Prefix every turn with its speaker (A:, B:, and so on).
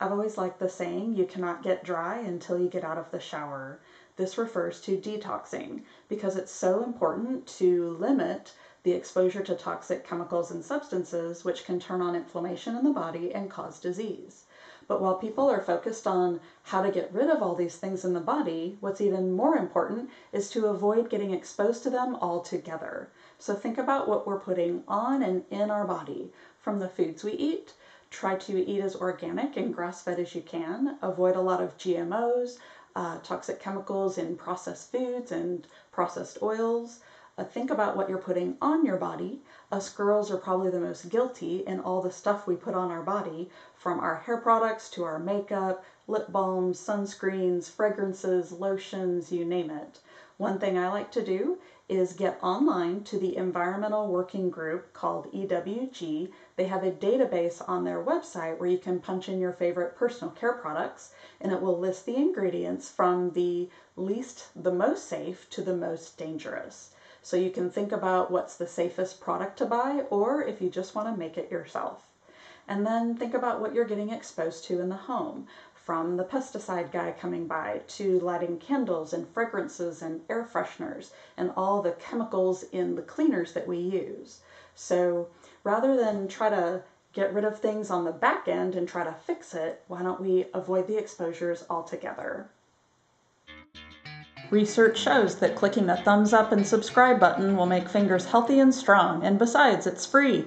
A: I've always liked the saying, you cannot get dry until you get out of the shower. This refers to detoxing because it's so important to limit the exposure to toxic chemicals and substances which can turn on inflammation in the body and cause disease. But while people are focused on how to get rid of all these things in the body, what's even more important is to avoid getting exposed to them altogether. So think about what we're putting on and in our body. From the foods we eat, try to eat as organic and grass-fed as you can. Avoid a lot of GMOs, toxic chemicals in processed foods and processed oils. Think about what you're putting on your body. Us girls are probably the most guilty in all the stuff we put on our body, from our hair products to our makeup, lip balms, sunscreens, fragrances, lotions, you name it. One thing I like to do is get online to the environmental working group called EWG. They have a database on their website where you can punch in your favorite personal care products, and it will list the ingredients from the most safe to the most dangerous. So you can think about what's the safest product to buy, or if you just want to make it yourself. And then think about what you're getting exposed to in the home, from the pesticide guy coming by to lighting candles and fragrances and air fresheners and all the chemicals in the cleaners that we use. So rather than try to get rid of things on the back end and try to fix it, why don't we avoid the exposures altogether? Research shows that clicking the thumbs up and subscribe button will make fingers healthy and strong, and besides, it's free.